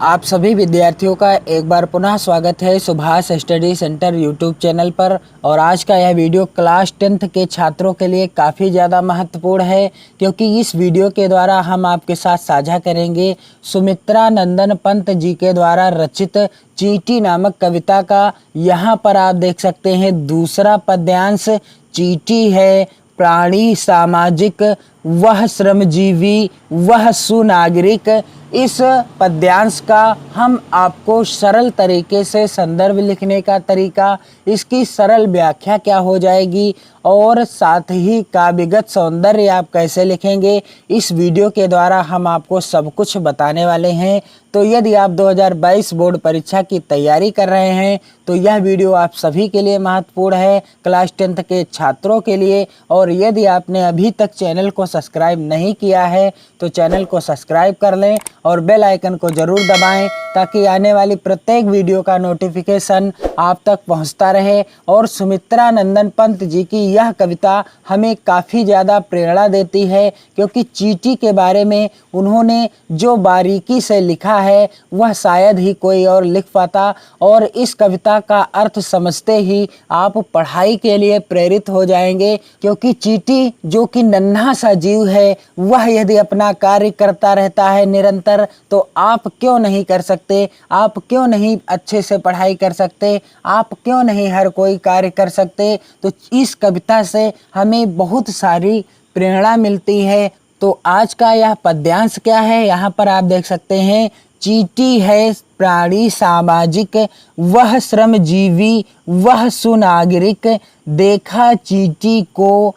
आप सभी विद्यार्थियों का एक बार पुनः स्वागत है Subhash study centre YouTube channel पर। और आज का यह वीडियो क्लास 10th के छात्रों के लिए काफ़ी ज़्यादा महत्वपूर्ण है, क्योंकि इस वीडियो के द्वारा हम आपके साथ साझा करेंगे सुमित्रा नंदन पंत जी के द्वारा रचित चींटी नामक कविता का। यहाँ पर आप देख सकते हैं दूसरा पद्यांश। चींटी है प्राणी सामाजिक, वह श्रमजीवी, वह सुनागरिक। इस पद्यांश का हम आपको सरल तरीके से संदर्भ लिखने का तरीका, इसकी सरल व्याख्या क्या हो जाएगी और साथ ही काव्यगत सौंदर्य आप कैसे लिखेंगे, इस वीडियो के द्वारा हम आपको सब कुछ बताने वाले हैं। तो यदि आप 2022 बोर्ड परीक्षा की तैयारी कर रहे हैं तो यह वीडियो आप सभी के लिए महत्वपूर्ण है, क्लास 10th के छात्रों के लिए। और यदि आपने अभी तक चैनल को सब्सक्राइब नहीं किया है तो चैनल को सब्सक्राइब कर लें और बेल आइकन को ज़रूर दबाएं, ताकि आने वाली प्रत्येक वीडियो का नोटिफिकेशन आप तक पहुंचता रहे। और सुमित्रा नंदन पंत जी की यह कविता हमें काफ़ी ज़्यादा प्रेरणा देती है, क्योंकि चींटी के बारे में उन्होंने जो बारीकी से लिखा है वह शायद ही कोई और लिख पाता। और इस कविता का अर्थ समझते ही आप पढ़ाई के लिए प्रेरित हो जाएंगे, क्योंकि चींटी जो कि नन्हा सा जीव है, वह यदि अपना कार्य करता रहता है निरंतर, तो आप क्यों नहीं कर सकते? आप क्यों नहीं अच्छे से पढ़ाई कर सकते? आप क्यों नहीं हर कोई कार्य कर सकते? तो इस कविता से हमें बहुत सारी प्रेरणा मिलती है। तो आज का यह पद्यांश क्या है, यहाँ पर आप देख सकते हैं। चींटी है प्राणी सामाजिक, वह श्रमजीवी, वह सुनागरिक। देखा चींटी को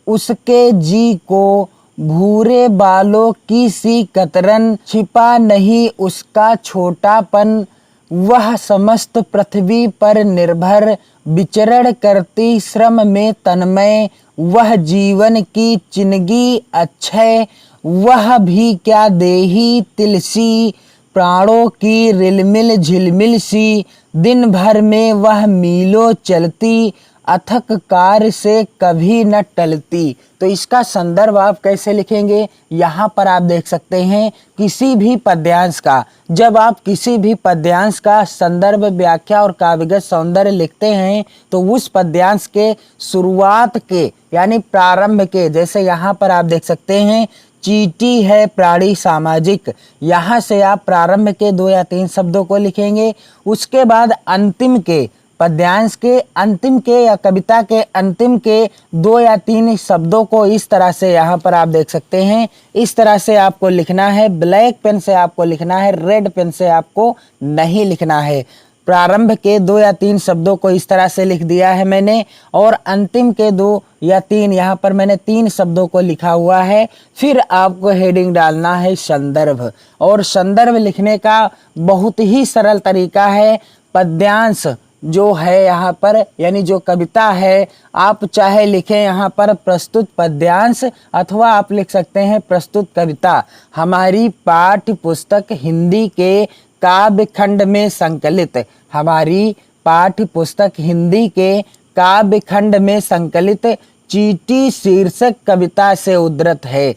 उसके जी को, भूरे बालों की सी कतरन। छिपा नहीं उसका छोटापन, वह समस्त पृथ्वी पर निर्भर। विचरण करती श्रम में तन्मय, वह जीवन की चिनगी अक्षय। वह भी क्या देही तिलसी, प्राणों की रिलमिल झिलमिल सी। दिन भर में वह मीलों चलती, अथक कार्य से कभी न टलती। तो इसका संदर्भ आप कैसे लिखेंगे, यहाँ पर आप देख सकते हैं। किसी भी पद्यांश का, जब आप किसी भी पद्यांश का संदर्भ, व्याख्या और काव्यगत सौंदर्य लिखते हैं तो उस पद्यांश के शुरुआत के यानी प्रारंभ के, जैसे यहाँ पर आप देख सकते हैं चींटी है प्राणी सामाजिक, यहाँ से आप प्रारंभ के 2 या 3 शब्दों को लिखेंगे। उसके बाद अंतिम के, पद्यांश के अंतिम के या कविता के अंतिम के 2 या 3 शब्दों को इस तरह से यहाँ पर आप देख सकते हैं, इस तरह से आपको लिखना है। ब्लैक पेन से आपको लिखना है, रेड पेन से आपको नहीं लिखना है। प्रारंभ के 2 या 3 शब्दों को इस तरह से लिख दिया है मैंने, और अंतिम के 2 या 3, यहाँ पर मैंने 3 शब्दों को लिखा हुआ है। फिर आपको हेडिंग डालना है संदर्भ, और संदर्भ लिखने का बहुत ही सरल तरीका है। पद्यांश जो है यहाँ पर, यानी जो कविता है, आप चाहे लिखें यहाँ पर प्रस्तुत पद्यांश, अथवा आप लिख सकते हैं प्रस्तुत कविता। हमारी पाठ्य पुस्तक हिंदी के काव्य खंड में संकलित, हमारी पाठ्य पुस्तक हिंदी के काव्य खंड में संकलित चींटी शीर्षक कविता से उद्धृत है।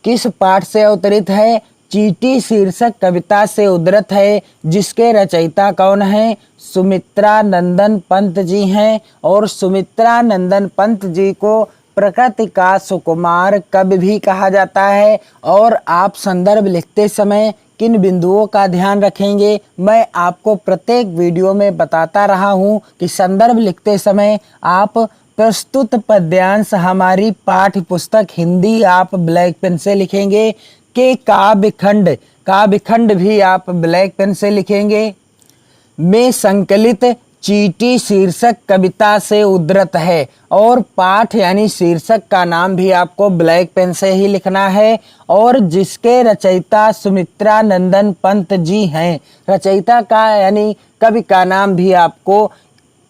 किस पाठ से अवतरित है? चींटी शीर्षक कविता से उद्धृत है, जिसके रचयिता कौन है? सुमित्रा नंदन पंत जी हैं। और सुमित्रा नंदन पंत जी को प्रकृति का सुकुमार कवि भी कहा जाता है। और आप संदर्भ लिखते समय किन बिंदुओं का ध्यान रखेंगे, मैं आपको प्रत्येक वीडियो में बताता रहा हूं कि संदर्भ लिखते समय आप प्रस्तुत पद्यांश हमारी पाठ्य पुस्तक हिंदी आप ब्लैक पेन से लिखेंगे, के काव्य खंड भी आप ब्लैक पेन से लिखेंगे, में संकलित चींटी शीर्षक कविता से उद्धृत है। और पाठ यानी शीर्षक का नाम भी आपको ब्लैक पेन से ही लिखना है, और जिसके रचयिता सुमित्रा नंदन पंत जी हैं, रचयिता का यानी कवि का नाम भी आपको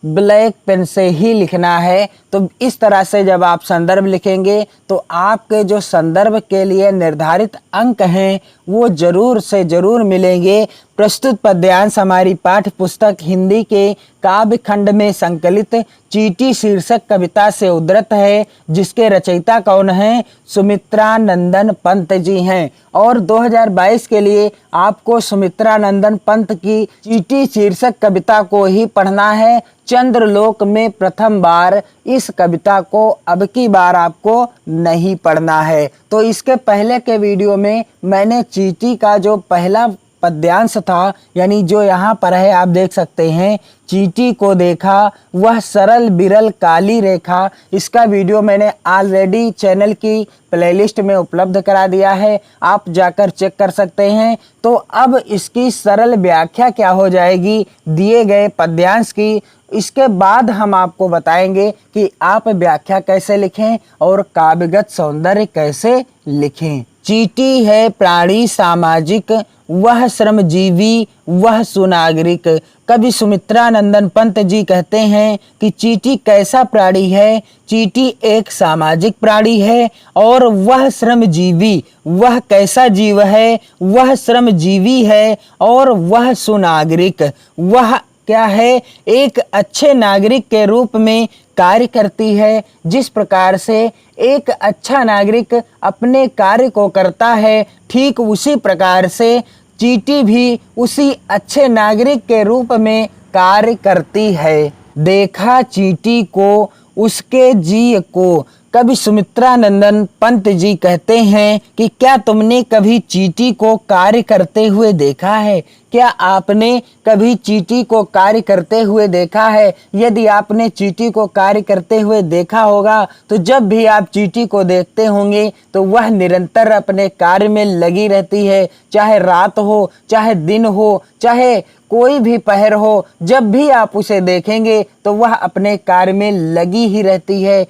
ब्लैक पेन से ही लिखना है। तो इस तरह से जब आप संदर्भ लिखेंगे तो आपके जो संदर्भ के लिए निर्धारित अंक हैं वो जरूर से जरूर मिलेंगे। प्रस्तुत पद्यांश हमारी पाठ्य पुस्तक हिंदी के काव्य खंड में संकलित चींटी शीर्षक कविता से उद्धृत है, जिसके रचयिता कौन हैं? सुमित्रा नंदन पंत जी हैं। और 2022 के लिए आपको सुमित्रा नंदन पंत की चींटी शीर्षक कविता को ही पढ़ना है। चंद्रलोक में प्रथम बार इस कविता को अब की बार आपको नहीं पढ़ना है। तो इसके पहले के वीडियो में मैंने चींटी का जो पहला पद्यांश था, यानी जो यहाँ पर है आप देख सकते हैं, चींटी को देखा वह सरल बिरल काली रेखा, इसका वीडियो मैंने ऑलरेडी चैनल की प्लेलिस्ट में उपलब्ध करा दिया है, आप जाकर चेक कर सकते हैं। तो अब इसकी सरल व्याख्या क्या हो जाएगी दिए गए पद्यांश की, इसके बाद हम आपको बताएंगे कि आप व्याख्या कैसे लिखें और काव्यगत सौंदर्य कैसे लिखें। चींटी है प्राणी सामाजिक, वह श्रमजीवी वह सुनागरिक। कवि सुमित्रा नंदन पंत जी कहते हैं कि चींटी कैसा प्राणी है? चींटी एक सामाजिक प्राणी है और वह श्रमजीवी। वह कैसा जीव है? वह श्रमजीवी है और वह सुनागरिक। वह क्या है? एक अच्छे नागरिक के रूप में कार्य करती है। जिस प्रकार से एक अच्छा नागरिक अपने कार्य को करता है, ठीक उसी प्रकार से चींटी भी उसी अच्छे नागरिक के रूप में कार्य करती है। देखा चींटी को उसके जी को। कवि सुमित्रा नंदन पंत जी कहते हैं कि क्या तुमने कभी चींटी को कार्य करते हुए देखा है? क्या आपने कभी चींटी को कार्य करते हुए देखा है? यदि आपने चींटी को कार्य करते हुए देखा होगा तो जब भी आप चींटी को देखते होंगे तो वह निरंतर अपने कार्य में लगी रहती है, चाहे रात हो, चाहे दिन हो, चाहे कोई भी पहर हो, जब भी आप उसे देखेंगे तो वह अपने कार्य में लगी ही रहती है।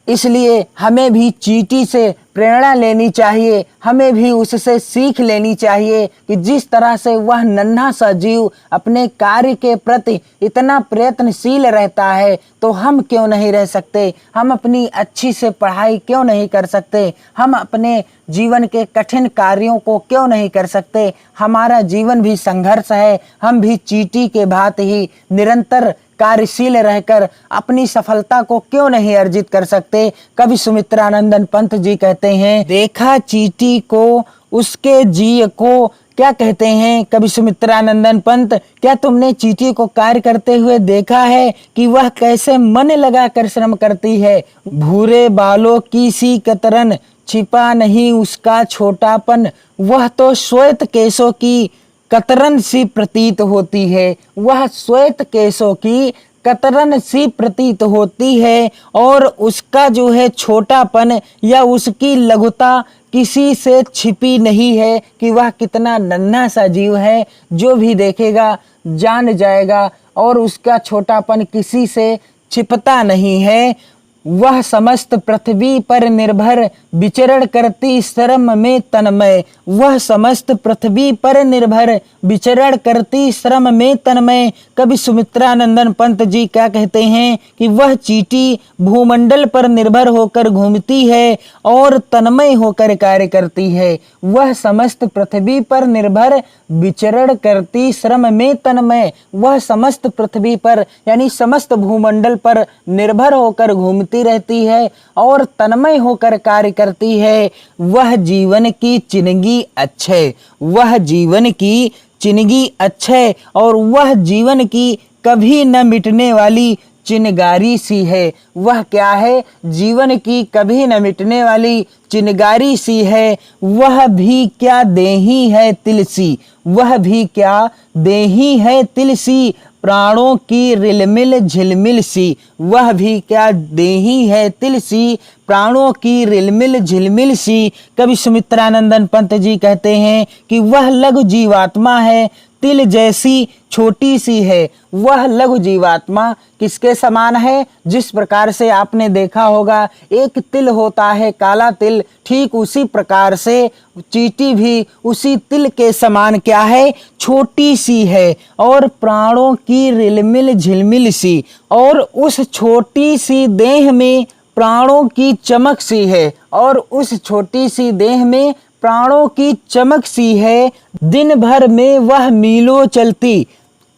इसलिए हमें भी चींटी से प्रेरणा लेनी चाहिए, हमें भी उससे सीख लेनी चाहिए कि जिस तरह से वह नन्हा सा जीव अपने कार्य के प्रति इतना प्रयत्नशील रहता है, तो हम क्यों नहीं रह सकते? हम अपनी अच्छी से पढ़ाई क्यों नहीं कर सकते? हम अपने जीवन के कठिन कार्यों को क्यों नहीं कर सकते? हमारा जीवन भी संघर्ष है, हम भी चींटी के भांति ही निरंतर कार्यशील रहकर अपनी सफलता को क्यों नहीं अर्जित कर सकते? कवि सुमित्रा नंदन पंत जी कहते हैं, देखा चींटी को उसके जी को। क्या कहते हैं कवि सुमित्रा नंदन पंत? क्या तुमने चींटी को कार्य करते हुए देखा है कि वह कैसे मन लगाकर श्रम करती है? भूरे बालों की सी कतरन, छिपा नहीं उसका छोटापन। वह तो श्वेत केशों की कतरन सी प्रतीत होती है। वह श्वेत केशों की कतरन सी प्रतीत होती है और उसका जो है छोटापन या उसकी लघुता किसी से छिपी नहीं है कि वह कितना नन्हा सा जीव है। जो भी देखेगा जान जाएगा और उसका छोटापन किसी से छिपता नहीं है। वह समस्त पृथ्वी पर निर्भर विचरण करती श्रम में तन्मय। वह समस्त पृथ्वी पर निर्भर विचरण करती श्रम में तन्मय। कवि सुमित्रा नंदन पंत जी क्या कहते हैं कि वह चींटी भूमंडल पर निर्भर होकर घूमती है और तन्मय होकर कार्य करती है। वह समस्त पृथ्वी पर निर्भर विचरण करती श्रम में तन्मय। वह समस्त पृथ्वी पर यानी समस्त भूमंडल पर निर्भर होकर घूमती रहती है और तन्मय होकर कार्य करती है। वह जीवन की चिनगी अच्छे। वह जीवन की चिनगी अच्छे और वह जीवन की कभी न मिटने वाली चिनगारी सी है। वह क्या है? जीवन की कभी न मिटने वाली चिनगारी सी है। वह भी क्या देही है तिलसी। वह भी क्या देही है तिलसी, प्राणों की रिलमिल झिलमिल सी। वह भी क्या देही है तिलसी, प्राणों की रिलमिल झिलमिल सी। कवि सुमित्रा नंदन पंत जी कहते हैं कि वह लघु जीवात्मा है, तिल जैसी छोटी सी है। वह लघु जीवात्मा किसके समान है? जिस प्रकार से आपने देखा होगा एक तिल होता है, काला तिल, ठीक उसी प्रकार से चींटी भी उसी तिल के समान क्या है? छोटी सी है और प्राणों की रिलमिल झिलमिल सी। और उस छोटी सी देह में प्राणों की चमक सी है और उस छोटी सी देह में प्राणों की चमक सी है, दिन भर में वह मीलों चलती।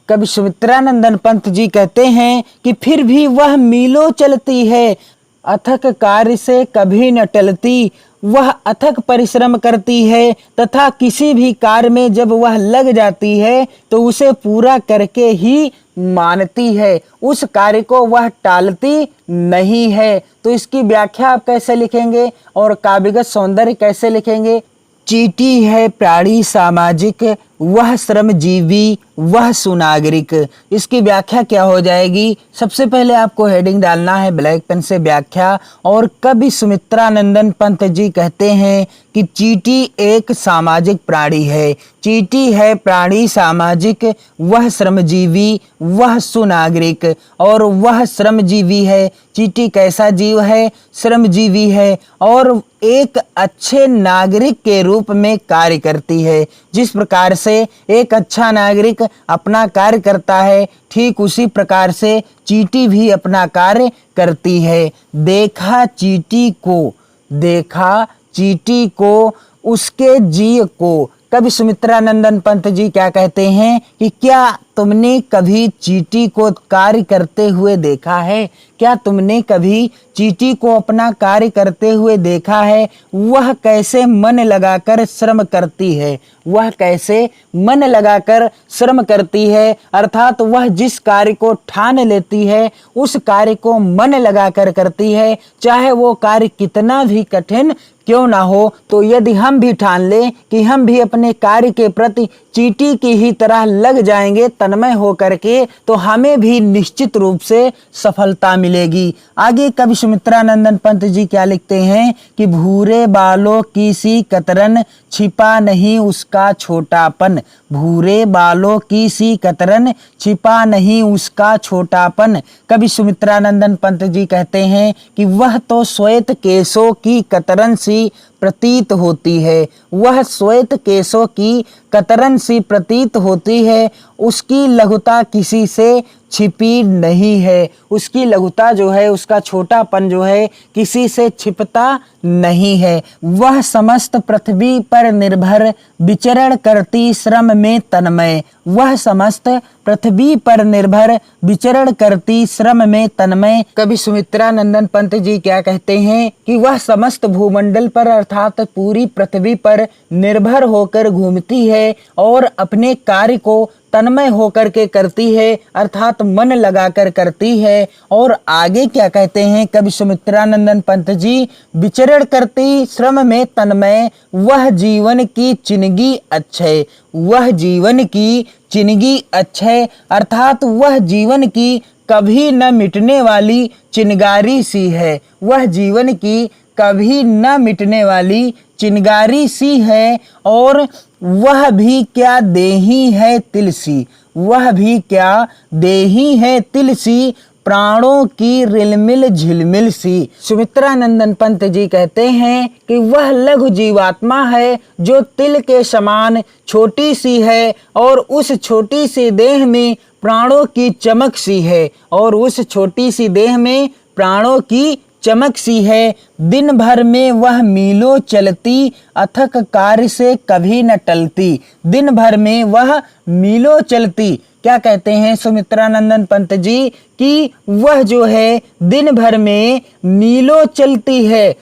कवि सुमित्रानंदन पंत जी कहते हैं कि फिर भी वह मीलों चलती है, अथक कार्य से कभी न टलती। वह अथक परिश्रम करती है तथा किसी भी कार्य में जब वह लग जाती है तो उसे पूरा करके ही मानती है, उस कार्य को वह टालती नहीं है। तो इसकी व्याख्या आप कैसे लिखेंगे और काव्यगत सौंदर्य कैसे लिखेंगे? चींटी है प्राणी सामाजिक, वह श्रमजीवी वह सुनागरिक। इसकी व्याख्या क्या हो जाएगी? सबसे पहले आपको हेडिंग डालना है ब्लैक पेन से व्याख्या। और कवि सुमित्रानंदन पंत जी कहते हैं कि चींटी एक सामाजिक प्राणी है, चींटी है प्राणी सामाजिक, वह श्रमजीवी वह सुनागरिक। और वह श्रमजीवी है, चींटी कैसा जीव है? श्रमजीवी है और एक अच्छे नागरिक के रूप में कार्य करती है। जिस प्रकार से एक अच्छा नागरिक अपना कार्य करता है, ठीक उसी प्रकार से चींटी भी अपना कार्य करती है। देखा चींटी को उसके जीव को। कवि सुमित्रानंदन पंत जी क्या कहते हैं कि क्या तुमने कभी चींटी को कार्य करते हुए देखा है? क्या तुमने कभी चींटी को अपना कार्य करते हुए देखा है? वह कैसे मन लगाकर श्रम करती है, वह कैसे मन लगाकर श्रम करती है, अर्थात वह जिस कार्य को ठान लेती है उस कार्य को मन लगाकर करती है, चाहे वो कार्य कितना भी कठिन क्यों ना हो। तो यदि हम भी ठान लें कि हम भी अपने कार्य के प्रति चींटी की ही तरह लग जाएंगे तन्मय हो करके, तो हमें भी निश्चित रूप से सफलता मिलेगी। आगे कवि सुमित्रानंदन पंत जी क्या लिखते हैं कि भूरे बालों की सी कतरन, छिपा नहीं उसका छोटापन। भूरे बालों की सी कतरन, छिपा नहीं उसका छोटापन। कवि सुमित्रानंदन पंत जी कहते हैं कि वह तो श्वेत केशों की कतरन सी प्रतीत होती है, वह श्वेत केशों की कतरन सी प्रतीत होती है, उसकी लघुता किसी से छिपी नहीं है। उसकी लघुता जो है, उसका छोटापन जो है किसी से छिपता नहीं है। वह समस्त पृथ्वी पर निर्भर विचरण करती श्रम में तन्मय। वह समस्त पृथ्वी पर निर्भर विचरण करती श्रम में तन्मय। कवि सुमित्रानंदन पंत जी क्या कहते हैं कि वह समस्त भूमंडल पर अर्थात पूरी पृथ्वी पर निर्भर होकर घूमती है और अपने कार्य को तन्मय होकर के करती है, अर्थात मन लगाकर करती है। और आगे क्या कहते हैं कवि सुमित्रानंदन पंत जी? विचरण करती श्रम में तन्मय, वह जीवन की चिनगी अक्षय। वह जीवन की चिनगी अक्षय, अर्थात वह जीवन की कभी न मिटने वाली चिनगारी सी है। वह जीवन की कभी न मिटने वाली चिनगारी सी है। और वह भी क्या देही है तिलसी, वह भी क्या देही है तिलसी, प्राणों की रिलमिल झिलमिल सी। सुमित्रानंदन पंत जी कहते हैं कि वह लघु जीवात्मा है जो तिल के समान छोटी सी है और उस छोटी सी देह में प्राणों की चमक सी है, और उस छोटी सी देह में प्राणों की चमक सी है। दिन भर में वह मीलों चलती, अथक कार्य से कभी न टलती। दिन भर में वह मीलों चलती। क्या कहते हैं सुमित्रानंदन पंत जी कि वह जो है दिन भर में मीलों चलती है।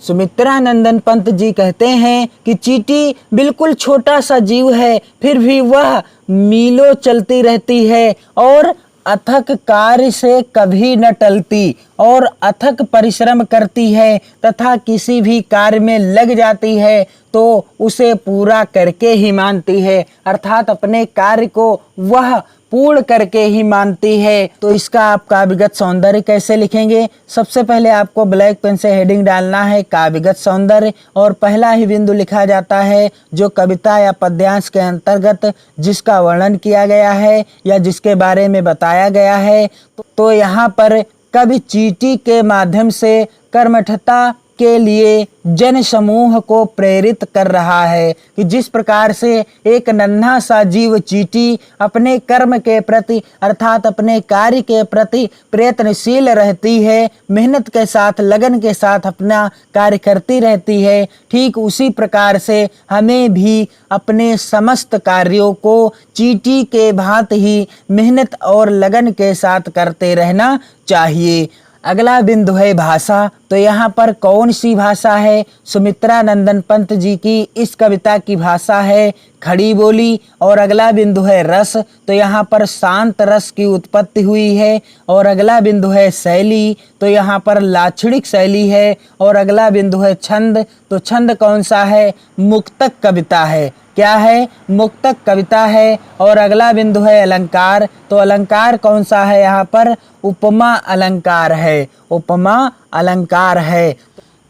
सुमित्रानंदन पंत जी कहते हैं कि चींटी बिल्कुल छोटा सा जीव है, फिर भी वह मीलों चलती रहती है और अथक कार्य से कभी न टलती और अथक परिश्रम करती है तथा किसी भी कार्य में लग जाती है तो उसे पूरा करके ही मानती है, अर्थात अपने कार्य को वह पूर्ण करके ही मानती है। तो इसका आप काव्यगत सौंदर्य कैसे लिखेंगे? सबसे पहले आपको ब्लैक पेन से हेडिंग डालना है काव्यगत सौंदर्य, और पहला ही बिंदु लिखा जाता है जो कविता या पद्यांश के अंतर्गत जिसका वर्णन किया गया है या जिसके बारे में बताया गया है। तो यहाँ पर कवि चींटी के माध्यम से कर्मठता के लिए जन समूह को प्रेरित कर रहा है कि जिस प्रकार से एक नन्हा सा जीव चींटी अपने कर्म के प्रति अर्थात अपने कार्य के प्रति प्रयत्नशील रहती है, मेहनत के साथ लगन के साथ अपना कार्य करती रहती है, ठीक उसी प्रकार से हमें भी अपने समस्त कार्यों को चींटी के भांति ही मेहनत और लगन के साथ करते रहना चाहिए। अगला बिंदु है भाषा। तो यहाँ पर कौन सी भाषा है? सुमित्रा नंदन पंत जी की इस कविता की भाषा है खड़ी बोली। और अगला बिंदु है रस। तो यहाँ पर शांत रस की उत्पत्ति हुई है। और अगला बिंदु है शैली। तो यहाँ पर लाक्षणिक शैली है। और अगला बिंदु है छंद। तो छंद कौन सा है? मुक्तक कविता है। क्या है? मुक्तक कविता है। और अगला बिंदु है अलंकार। तो अलंकार कौन सा है? यहाँ पर उपमा अलंकार है। उपमा अलंकार है।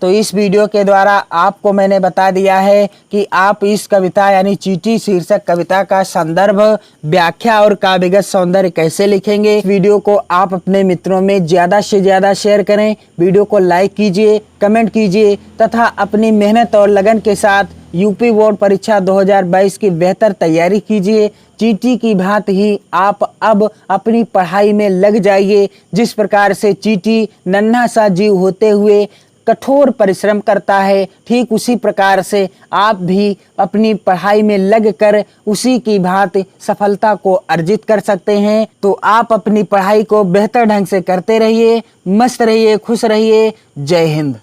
तो इस वीडियो के द्वारा आपको मैंने बता दिया है कि आप इस कविता यानी चींटी शीर्षक कविता का संदर्भ, व्याख्या और काव्यगत सौंदर्य कैसे लिखेंगे। वीडियो को आप अपने मित्रों में ज़्यादा से ज़्यादा शेयर करें। वीडियो को लाइक कीजिए, कमेंट कीजिए तथा अपनी मेहनत और लगन के साथ यूपी बोर्ड परीक्षा 2022 की बेहतर तैयारी कीजिए। चींटी की भांति ही आप अब अपनी पढ़ाई में लग जाइए। जिस प्रकार से चींटी नन्हा सा जीव होते हुए कठोर परिश्रम करता है, ठीक उसी प्रकार से आप भी अपनी पढ़ाई में लगकर उसी की भांति सफलता को अर्जित कर सकते हैं। तो आप अपनी पढ़ाई को बेहतर ढंग से करते रहिए, मस्त रहिए, खुश रहिए। जय हिंद।